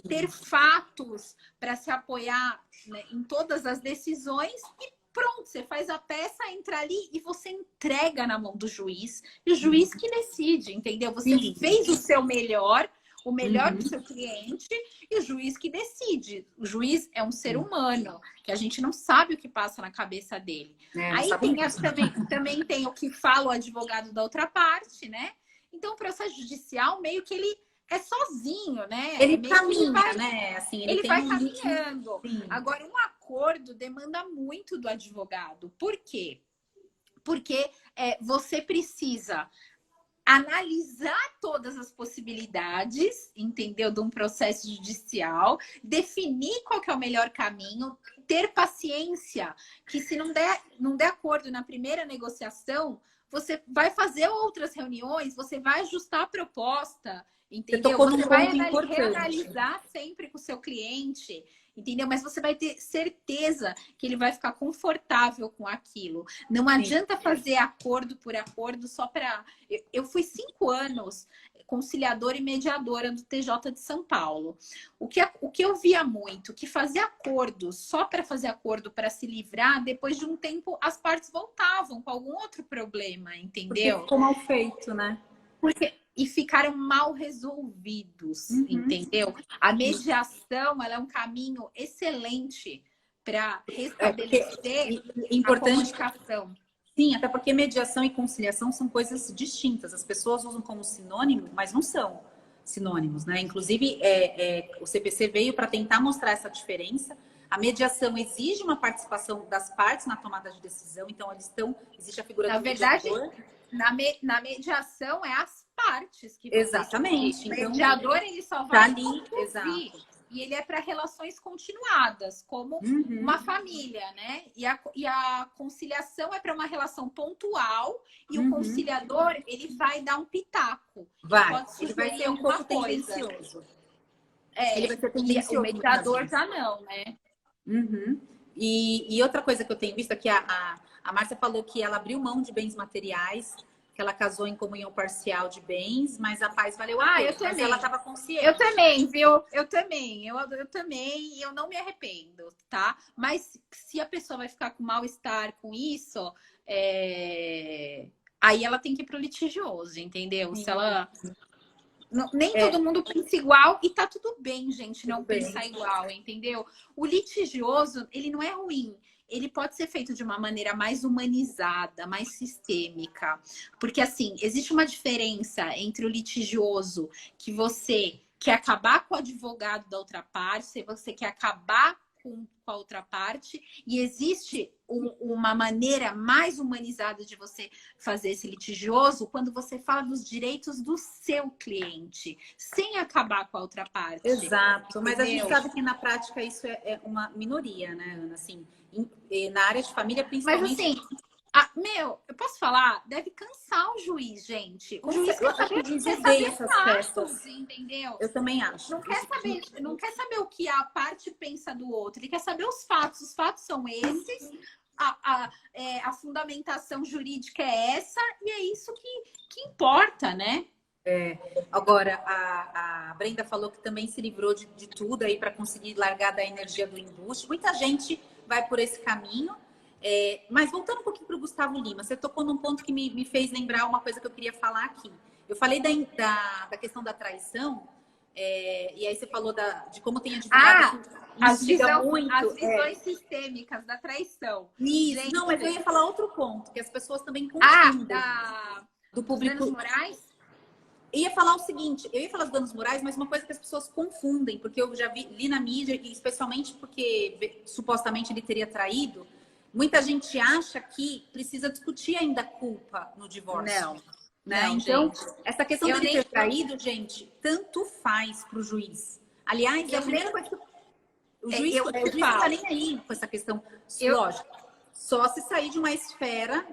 ter fatos para se apoiar, né, em todas as decisões e pronto, você faz a peça, entra ali e você entrega na mão do juiz. E o juiz que decide, entendeu? Você fez o seu melhor, o melhor do seu cliente, e o juiz que decide. O juiz é um ser humano, que a gente não sabe o que passa na cabeça dele. Aí também tem o que fala o advogado da outra parte, né? Então o processo judicial meio que ele é sozinho, né? Ele caminha, né? Assim, ele vai caminhando. Agora, um acordo demanda muito do advogado. Por quê? Porque você precisa analisar todas as possibilidades, entendeu? De um processo judicial, definir qual que é o melhor caminho, ter paciência, que se não der acordo na primeira negociação, você vai fazer outras reuniões, você vai ajustar a proposta, entendeu? Você vai reanalisar sempre com o seu cliente, entendeu? Mas você vai ter certeza que ele vai ficar confortável com aquilo. Não adianta fazer acordo por acordo só para... Eu fui 5 anos conciliadora e mediadora do TJ de São Paulo. O que eu via muito, que fazer acordo só para fazer acordo para se livrar, depois de um tempo as partes voltavam com algum outro problema, entendeu? Porque ficou mal feito, né? E ficaram mal resolvidos, entendeu? A mediação, ela é um caminho excelente para restabelecer a comunicação. Sim, até porque mediação e conciliação são coisas distintas. As pessoas usam como sinônimo, mas não são sinônimos, né? Inclusive, o CPC veio para tentar mostrar essa diferença. A mediação exige uma participação das partes na tomada de decisão, então existe a figura do mediador. Na mediação é as partes que exatamente. O mediador ele só vai ali, exato. E ele é para relações continuadas, como uma família, né? E a conciliação é para uma relação pontual e o conciliador ele vai dar um pitaco. Ele vai ser um pouco tendencioso. Ele vai ser tendencioso. O mediador já não, né? E outra coisa que eu tenho visto é que a Márcia falou que ela abriu mão de bens materiais, que ela casou em comunhão parcial de bens, mas a paz valeu a pena. Mas ela estava consciente. Eu também, viu? Eu também, e eu não me arrependo, tá? Mas se a pessoa vai ficar com mal-estar com isso, aí ela tem que ir pro litigioso, entendeu? Se ela... Nem todo mundo pensa igual e tá tudo bem, gente, não pensar igual, entendeu? O litigioso, ele não é ruim. Ele pode ser feito de uma maneira mais humanizada, mais sistêmica. Porque, assim, existe uma diferença entre o litigioso que você quer acabar com o advogado da outra parte, você quer acabar com a outra parte, e existe uma maneira mais humanizada de você fazer esse litigioso quando você fala dos direitos do seu cliente, sem acabar com a outra parte. Exato, mas a gente sabe que na prática isso é uma minoria, né, Ana? Assim, na área de família, principalmente... Mas assim, Ah, meu, eu posso falar? Deve cansar o juiz, gente. O juiz Eu quer acho que saber, o juiz quer odeia saber essas fatos, festas. entendeu? Eu também acho. Não quer saber o que a parte pensa do outro. Ele quer saber os fatos. Os fatos são esses. A fundamentação jurídica é essa. E é isso que importa, né? Agora, a Brenda falou que também se livrou de tudo aí para conseguir largar da energia do embuste. Muita gente vai por esse caminho. Mas voltando um pouquinho para o Gustavo Lima, você tocou num ponto que me fez lembrar uma coisa que eu queria falar aqui. Eu falei da questão da traição, e aí você falou de como tem advogado que instiga muito. As visões sistêmicas da traição. Isso, Gente, não, mas eu ia falar outro ponto, que as pessoas também confundem do dos danos público. morais? Eu ia falar o seguinte, eu ia falar dos danos morais, mas uma coisa que as pessoas confundem, porque eu já li na mídia, e especialmente porque supostamente ele teria traído, muita gente acha que precisa discutir ainda a culpa no divórcio. Não. Né? Não, Então, gente. essa questão dele ter traído, gente, tanto faz para o juiz. Aliás, é a primeira coisa que o juiz não está nem aí com essa questão. Lógico, só se sair de uma esfera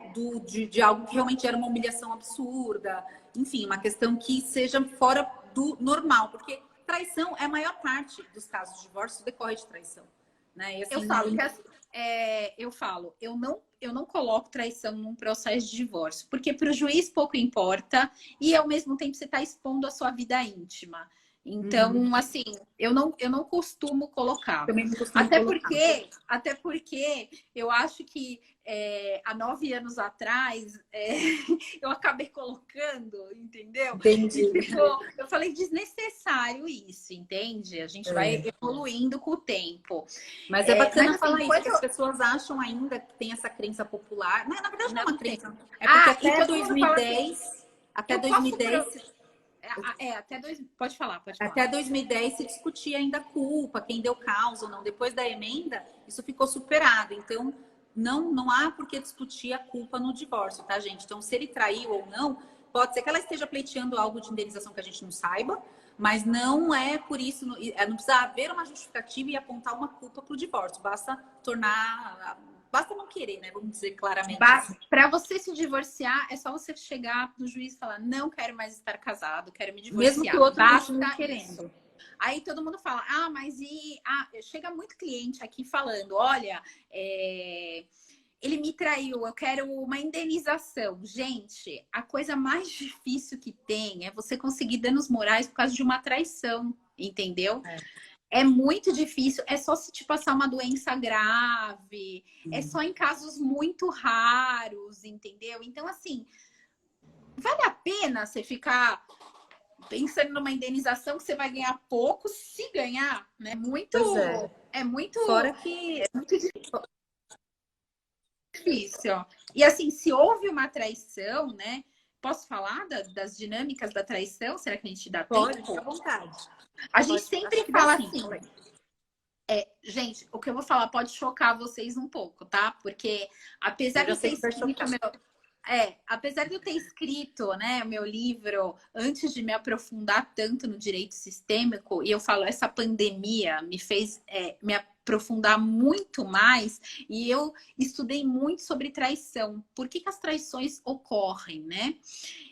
de algo que realmente era uma humilhação absurda. Enfim, uma questão que seja fora do normal. Porque traição é a maior parte dos casos de divórcio decorre de traição. Né? E, assim, eu não coloco traição num processo de divórcio, porque para o juiz pouco importa e ao mesmo tempo você está expondo a sua vida íntima. Então, assim, eu não costumo colocar. Também não costumo colocar. Até porque eu acho que há 9 anos atrás eu acabei colocando, entendeu? Entendi. Eu falei desnecessário isso, entende? A gente vai evoluindo com o tempo. Mas é bacana falar isso, porque as pessoas acham ainda que tem essa crença popular. Na verdade, não é uma crença. É porque até 2010... Até 2010... Pode falar. Até 2010 se discutia ainda a culpa, quem deu causa ou não. Depois da emenda, isso ficou superado. Então, não há por que discutir a culpa no divórcio, tá, gente? Então, se ele traiu ou não, pode ser que ela esteja pleiteando algo de indenização que a gente não saiba, mas não é por isso, não precisa haver uma justificativa e apontar uma culpa para o divórcio. Basta não querer, né? Vamos dizer claramente. Para você se divorciar, é só você chegar no juiz e falar: não quero mais estar casado, quero me divorciar. Mesmo que o outro continue querendo. Aí todo mundo fala: chega muito cliente aqui falando: olha, ele me traiu, eu quero uma indenização. Gente, a coisa mais difícil que tem é você conseguir danos morais por causa de uma traição, entendeu? É muito difícil, é só se te passar uma doença grave, é só em casos muito raros, entendeu? Então, assim, vale a pena você ficar pensando numa indenização que você vai ganhar pouco, se ganhar, né? É muito. Fora que é muito difícil. E assim, se houve uma traição, né? Posso falar das dinâmicas da traição? Será que a gente dá tempo? Pode, à vontade. A gente sempre fala assim. Gente, o que eu vou falar pode chocar vocês um pouco, tá? Porque apesar de eu ter escrito, né, meu livro antes de me aprofundar tanto no direito sistêmico, e eu falo, essa pandemia me fez me aprofundar muito mais, e eu estudei muito sobre traição. Por que as traições ocorrem, né?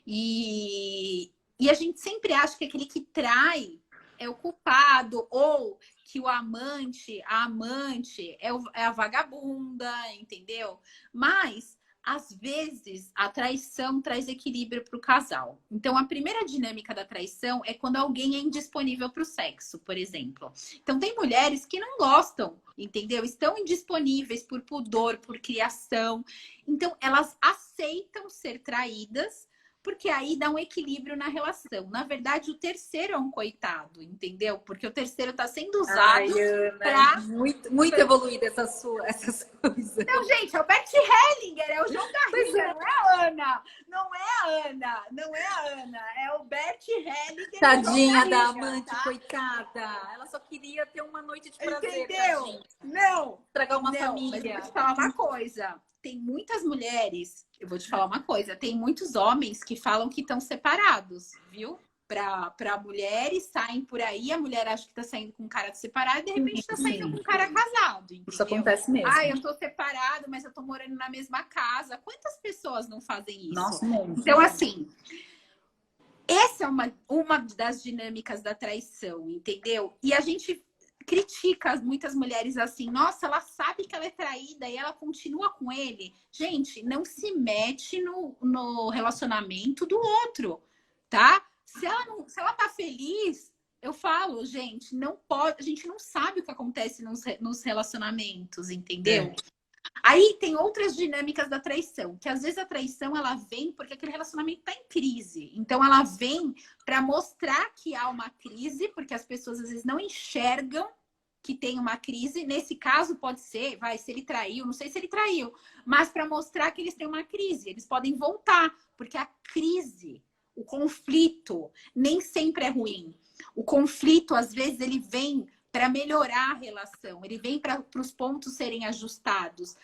E a gente sempre acha que aquele que trai é o culpado, ou que a amante é a vagabunda, entendeu? Mas, às vezes, a traição traz equilíbrio para o casal. Então, a primeira dinâmica da traição é quando alguém é indisponível para o sexo, por exemplo. Então, tem mulheres que não gostam, entendeu? Estão indisponíveis por pudor, por criação. Então, elas aceitam ser traídas, porque aí dá um equilíbrio na relação. Na verdade, o terceiro é um coitado, entendeu? Porque o terceiro está sendo usado para... Muito evoluída essas coisas. Não, gente, é o Bert Hellinger, é o João Garriga, não é a Ana. Não é a Ana. É o Bert Hellinger. Tadinha da amante, tá? Coitada. Ela só queria ter uma noite de prazer. Entendeu? Tadinha. Não. Estragar uma família. Mas eu vou te falar uma coisa. Tem muitas mulheres, eu vou te falar uma coisa, tem muitos homens que falam que estão separados, viu? para mulheres, saem por aí, a mulher acha que tá saindo com um cara separado e de repente tá saindo com um cara casado, entendeu? Isso acontece mesmo. Ah, eu tô separado, mas eu tô morando na mesma casa. Quantas pessoas não fazem isso? Nossa, muito. Então, assim, essa é uma das dinâmicas da traição, entendeu? E a gente critica muitas mulheres assim, nossa, ela sabe que ela é traída e ela continua com ele. Gente, não se mete no relacionamento do outro, tá? Se ela tá feliz, eu falo, gente, não pode, a gente não sabe o que acontece nos relacionamentos, entendeu? Aí tem outras dinâmicas da traição, que às vezes a traição ela vem porque aquele relacionamento tá em crise. Então ela vem para mostrar que há uma crise, porque as pessoas às vezes não enxergam que tem uma crise. Nesse caso pode ser, se ele traiu, não sei se ele traiu, mas para mostrar que eles têm uma crise, eles podem voltar, porque a crise, o conflito nem sempre é ruim. O conflito às vezes ele vem para melhorar a relação, ele vem para os pontos serem ajustados.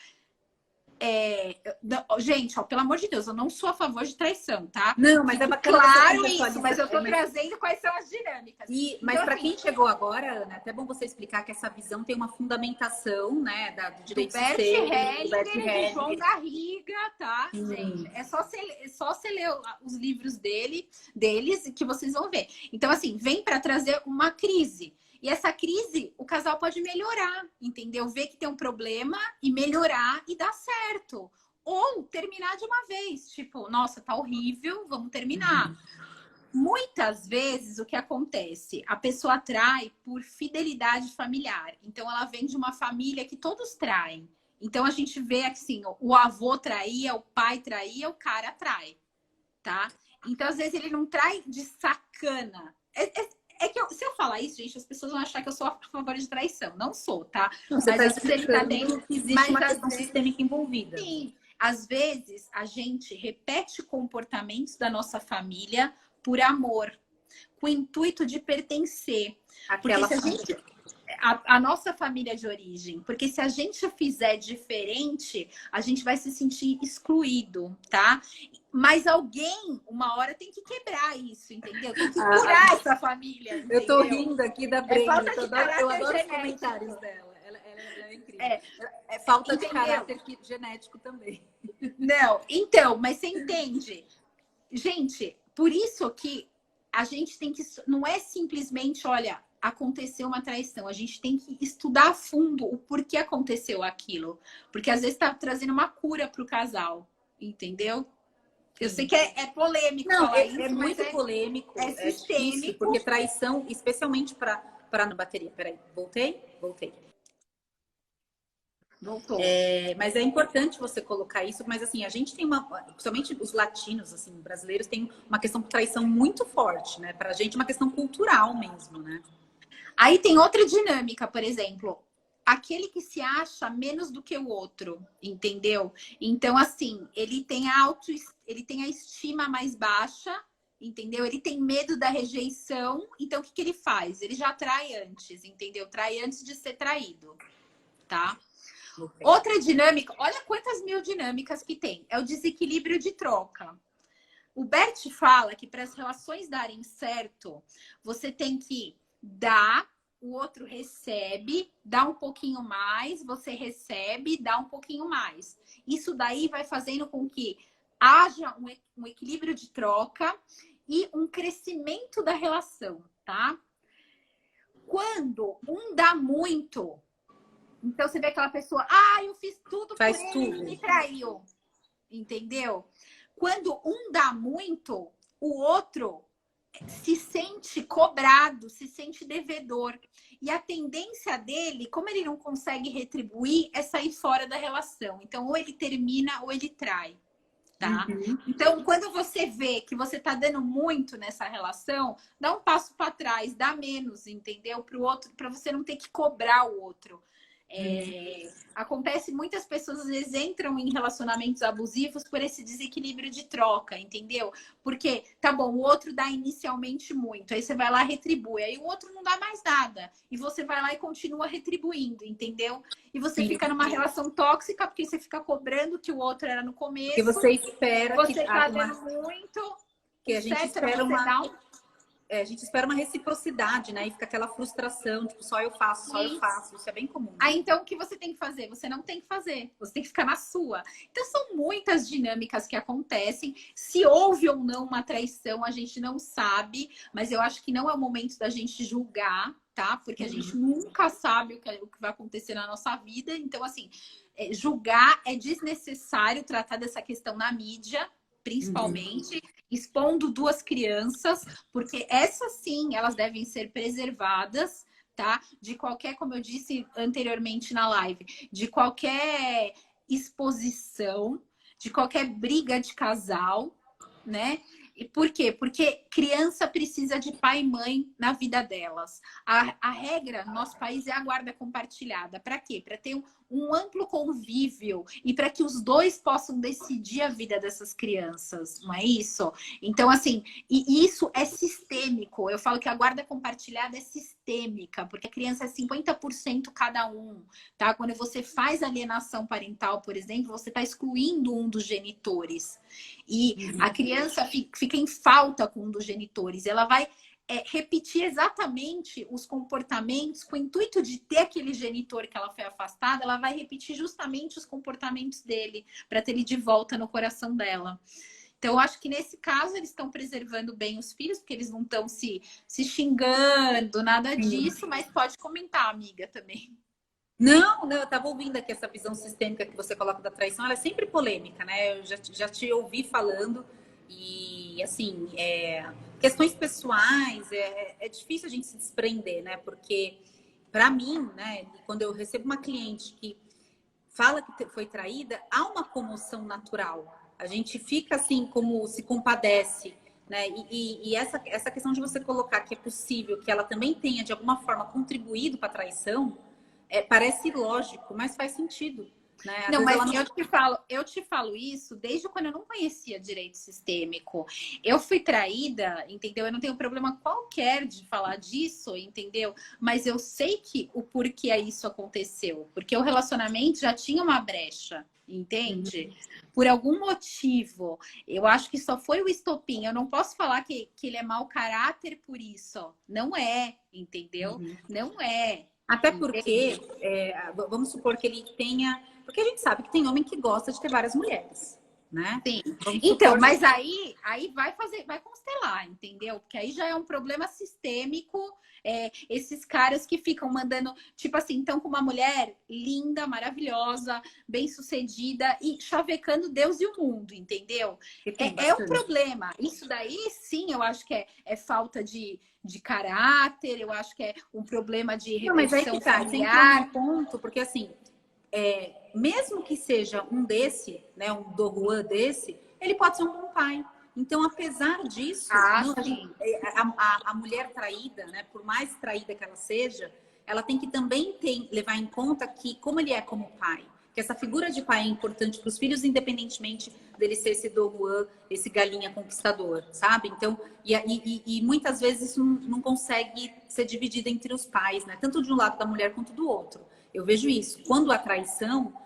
Gente, ó, pelo amor de Deus, eu não sou a favor de traição, tá? Não, mas é bacana. Claro isso, mas eu tô trazendo quais são as dinâmicas. Mas então, para quem chegou agora, Ana, é até bom você explicar que essa visão tem uma fundamentação, né, do direito do Bert Hellinger e João Garriga, tá? Gente, é só você ler os livros deles que vocês vão ver. Então, assim, vem para trazer uma crise. E essa crise, o casal pode melhorar, entendeu? Ver que tem um problema e melhorar e dar certo. Ou terminar de uma vez. Tipo, nossa, tá horrível, vamos terminar. Muitas vezes, o que acontece? A pessoa trai por fidelidade familiar. Então, ela vem de uma família que todos traem. Então, a gente vê assim, o avô traía, o pai traía, o cara trai, tá? Então, às vezes, ele não trai de sacana. Se eu falar isso, gente, as pessoas vão achar que eu sou a favor de traição. Não sou, tá? Não, você mas tá explicando que existe uma questão sistêmica envolvida. Sim. Às vezes, a gente repete comportamentos da nossa família por amor, com o intuito de pertencer. Aquela porque se a nossa família de origem, porque se a gente fizer diferente, a gente vai se sentir excluído, tá? Mas alguém, uma hora, tem que quebrar isso, entendeu? Tem que curar essa família. Entendeu? Eu tô rindo aqui da Brenda. Eu adoro os genético. Comentários dela. Ela é incrível. É falta de caráter genético também. Não, então, mas você entende? Gente, por isso que a gente tem que... Não é simplesmente, olha, aconteceu uma traição. A gente tem que estudar a fundo o porquê aconteceu aquilo. Porque às vezes tá trazendo uma cura pro casal, entendeu? Eu sei que é polêmico. Não, isso, é muito polêmico. É sistêmico. Difícil, porque traição, especialmente para na bateria. Peraí, voltei? Voltei. Voltou. Mas é importante você colocar isso, mas assim, a gente tem principalmente os latinos, assim, brasileiros, tem uma questão de traição muito forte, né? Pra gente é uma questão cultural mesmo, né? Aí tem outra dinâmica, por exemplo, aquele que se acha menos do que o outro, entendeu? Então, assim, ele tem a estima mais baixa, entendeu? Ele tem medo da rejeição, então o que ele faz? Ele já trai antes, entendeu? Trai antes de ser traído, tá? Outra dinâmica, olha quantas mil dinâmicas que tem. É o desequilíbrio de troca. O Bert fala que para as relações darem certo, você tem que dar, o outro recebe, dá um pouquinho mais, você recebe, dá um pouquinho mais. Isso daí vai fazendo com que haja um equilíbrio de troca e um crescimento da relação, tá? Quando um dá muito, então você vê aquela pessoa, eu fiz tudo por ele, me traiu, entendeu? Quando um dá muito, o outro se sente cobrado, se sente devedor. E a tendência dele, como ele não consegue retribuir, é sair fora da relação. Então, ou ele termina ou ele trai, tá? Uhum. Então, quando você vê que você tá dando muito nessa relação, dá um passo para trás, dá menos, entendeu? Para o outro, para você não ter que cobrar o outro. Acontece, muitas pessoas às vezes entram em relacionamentos abusivos por esse desequilíbrio de troca, entendeu? Porque, tá bom, o outro dá inicialmente muito, aí você vai lá e retribui, aí o outro não dá mais nada, e você vai lá e continua retribuindo, entendeu? E você fica numa relação tóxica, porque você fica cobrando que o outro era no começo. Porque você espera você tá dando muito, que a gente espera uma... a gente espera uma reciprocidade, né? E fica aquela frustração, tipo, só eu faço, só eu faço. Isso é bem comum. Aí, então, o que você tem que fazer? Você não tem que fazer. Você tem que ficar na sua. Então, são muitas dinâmicas que acontecem. Se houve ou não uma traição, a gente não sabe. Mas eu acho que não é o momento da gente julgar, tá? Porque a gente nunca sabe o que vai acontecer na nossa vida. Então, assim, julgar é desnecessário tratar dessa questão na mídia, principalmente, expondo duas crianças, porque essas sim, elas devem ser preservadas, tá? De qualquer, como eu disse anteriormente na live, de qualquer exposição, de qualquer briga de casal, né? E por quê? Porque criança precisa de pai e mãe na vida delas. A regra no nosso país é a guarda compartilhada. Para quê? Para ter um amplo convívio e para que os dois possam decidir a vida dessas crianças, não é isso? Então, assim, e isso é sistêmico. Eu falo que a guarda compartilhada é sistêmica, porque a criança é 50% cada um, tá? Quando você faz alienação parental, por exemplo, você está excluindo um dos genitores. E a criança fica em falta com um dos genitores. Ela vai repetir exatamente os comportamentos com o intuito de ter aquele genitor que ela foi afastada, ela vai repetir justamente os comportamentos dele para ter ele de volta no coração dela. Então, eu acho que nesse caso eles estão preservando bem os filhos, porque eles não estão se xingando, nada disso, mas pode comentar, amiga, também. Não, eu estava ouvindo aqui essa visão sistêmica que você coloca da traição, ela é sempre polêmica, né? Eu já te ouvi falando e, assim, questões pessoais, é difícil a gente se desprender, né? Porque, para mim, né, quando eu recebo uma cliente que fala que foi traída, há uma comoção natural. A gente fica, assim, como se compadece, né? E essa questão de você colocar que é possível que ela também tenha, de alguma forma, contribuído para a traição, parece lógico, mas faz sentido, né? Às Não, vezes mas ela não... eu te falo isso desde quando eu não conhecia direito sistêmico. Eu fui traída, entendeu? Eu não tenho problema qualquer de falar disso, entendeu? Mas eu sei que o porquê isso aconteceu. Porque o relacionamento já tinha uma brecha, entende? Por algum motivo. Eu acho que só foi o estopim. Eu não posso falar que ele é mau caráter por isso. Não é, entendeu? Não é. Até porque, vamos supor que ele tenha... Porque a gente sabe que tem homem que gosta de ter várias mulheres, né? Sim. Vamos Então, supor... mas aí vai constelar, entendeu? Porque aí já é um problema sistêmico. Esses caras que ficam mandando, tipo assim, então com uma mulher linda, maravilhosa, bem-sucedida e chavecando Deus e o mundo, entendeu? É o problema. Isso daí, sim, eu acho que é falta de caráter, eu acho que é um problema de Não, mas aí repressão que tá, você entrou familiar. num ponto, porque assim, mesmo que seja um desse, né, um Don Juan desse, ele pode ser um bom pai. Então, apesar disso, Sim. a mulher traída, né, por mais traída que ela seja, ela tem que também levar em conta que como ele é como pai, que essa figura de pai é importante para os filhos, independentemente dele ser esse Don Juan, esse galinha conquistador, sabe? Então, e muitas vezes isso não consegue ser dividido entre os pais, né? Tanto de um lado da mulher quanto do outro. Eu vejo isso. Quando a traição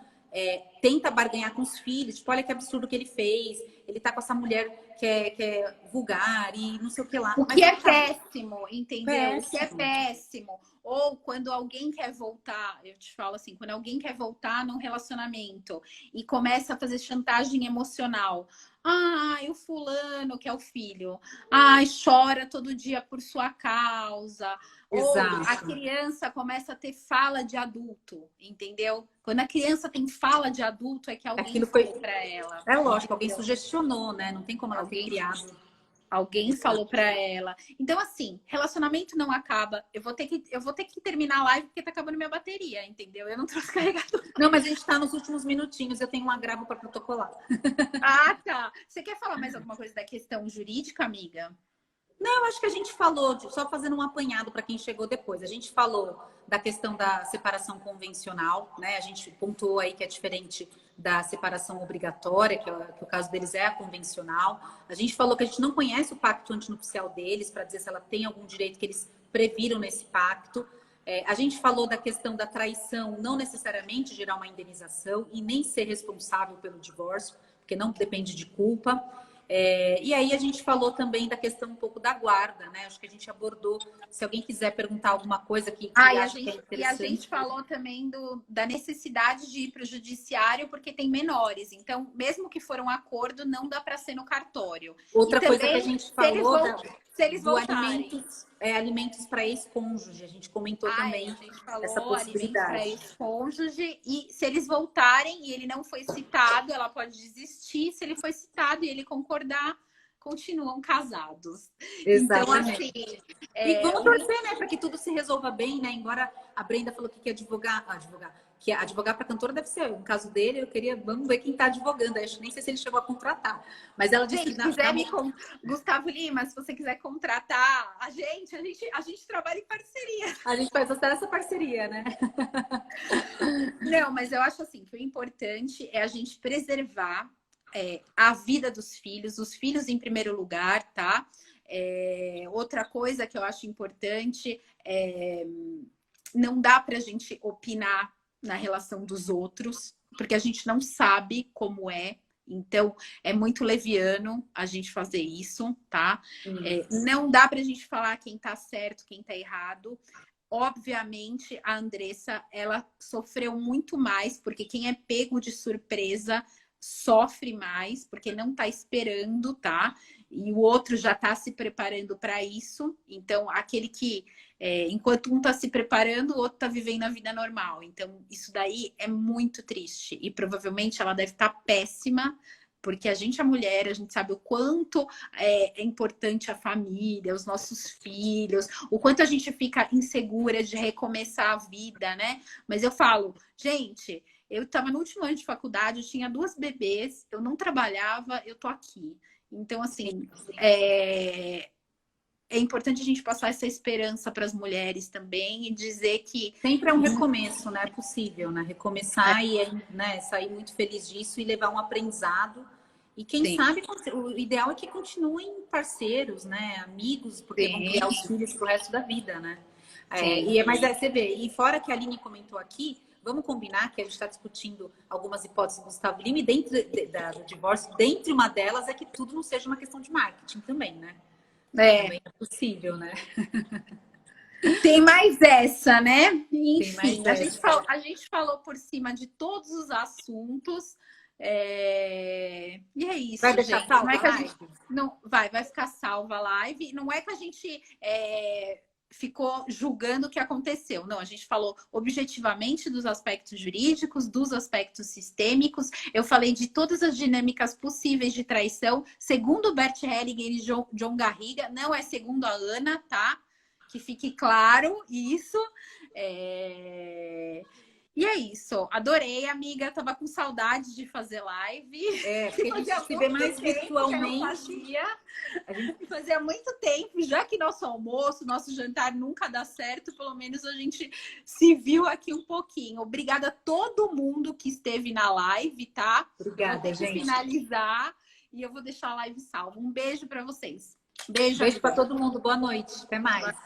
tenta barganhar com os filhos, tipo, olha que absurdo que ele fez, ele tá com essa mulher que é vulgar e não sei o que lá. O Mas que é péssimo, entendeu? péssimo. O que é péssimo. Ou quando alguém quer voltar, eu te falo assim, quando alguém quer voltar num relacionamento e começa a fazer chantagem emocional. Ai, o fulano, que é o filho. Ai, chora todo dia por sua causa. Ou a Exato. criança começa a ter fala de adulto, entendeu? Quando a criança tem fala de adulto, é que alguém Aquilo foi... falou para ela. É lógico, alguém Entendeu? sugestionou, né? Não tem como ela ter Alguém criado. Alguém falou pra ela. Então, assim, relacionamento não acaba. Eu vou ter que terminar a live porque tá acabando minha bateria, entendeu? Eu não trouxe carregador. Não, mas a gente tá nos últimos minutinhos, eu tenho um agravo para protocolar. Ah, tá. Você quer falar mais alguma coisa da questão jurídica, amiga? Não, eu acho que a gente falou, só fazendo um apanhado para quem chegou depois. A gente falou da questão da separação convencional, né? A gente pontuou aí que é diferente da separação obrigatória, que o caso deles é a convencional. A gente falou que a gente não conhece o pacto antinupcial deles, para dizer se ela tem algum direito que eles previram nesse pacto. A gente falou da questão da traição não necessariamente gerar uma indenização e nem ser responsável pelo divórcio, porque não depende de culpa. E aí a gente falou também da questão um pouco da guarda, né? Acho que a gente abordou. Se alguém quiser perguntar alguma coisa que acha que é E a interessante. gente falou também da necessidade de ir para o judiciário porque tem menores. Então, mesmo que for um acordo, não dá para ser no cartório. Outra e coisa que a também, gente falou se eles do voltarem. alimentos para ex-cônjuge. A gente comentou também A gente essa falou alimentos para possibilidade. ex-cônjuge. E se eles voltarem e ele não foi citado, ela pode desistir. Se ele foi citado e ele concordar, continuam casados. Exatamente. Então, assim. E vamos torcer, né, para que tudo se resolva bem, né? Embora a Brenda falou que quer que advogar para cantora deve ser um caso dele. Vamos ver quem está advogando. Acho nem sei se ele chegou a contratar, mas ela disse que Gustavo Lima, se você quiser contratar a gente trabalha em parceria. A gente faz até essa parceria, né? Não, mas eu acho assim que o importante é a gente preservar a vida dos filhos, os filhos em primeiro lugar, tá? Outra coisa que eu acho importante não dá para a gente opinar na relação dos outros, porque a gente não sabe como é. Então, é muito leviano a gente fazer isso, tá? Não dá para a gente falar quem tá certo, quem tá errado. Obviamente, a Andressa, ela sofreu muito mais, porque quem é pego de surpresa sofre mais, porque não tá esperando, tá? E o outro já tá se preparando para isso. Então, aquele que, enquanto um tá se preparando, o outro tá vivendo a vida normal. Então, isso daí é muito triste. E provavelmente ela deve estar péssima, porque a gente é mulher, a gente sabe o quanto é importante a família, os nossos filhos, o quanto a gente fica insegura de recomeçar a vida, né? Mas eu falo, gente, eu estava no último ano de faculdade, eu tinha 2 bebês, eu não trabalhava, eu tô aqui. Então, assim, é importante a gente passar essa esperança para as mulheres também e dizer que... Sempre é um recomeço, né? É possível, né? Recomeçar e né, sair muito feliz disso e levar um aprendizado. E quem sabe, o ideal é que continuem parceiros, né? Amigos, porque vão criar os filhos pro resto da vida, né? Mas você vê, e fora que a Aline comentou aqui, vamos combinar que a gente está discutindo algumas hipóteses do Gustavo Lima dentro do divórcio, dentre uma delas é que tudo não seja uma questão de marketing também, né? Também é possível, né? Tem mais essa, né? Enfim, essa. A gente falou por cima de todos os assuntos. E é isso, vai deixar gente. salva Não é que a live? Vai ficar salva a live. Não é que a gente ficou julgando o que aconteceu. Não, a gente falou objetivamente dos aspectos jurídicos, dos aspectos sistêmicos. Eu falei de todas as dinâmicas possíveis de traição, segundo Bert Hellinger e John Garriga, não é segundo a Ana, tá? Que fique claro isso. E é isso. Adorei, amiga. Tava com saudade de fazer live. Porque a gente se vê mais virtualmente. A gente fazia muito tempo, já que nosso almoço, nosso jantar nunca dá certo, pelo menos a gente se viu aqui um pouquinho. Obrigada a todo mundo que esteve na live, tá? Obrigada, gente. Finalizar e eu vou deixar a live salva. Um beijo para vocês. Beijo para todo mundo. Boa noite. Até mais.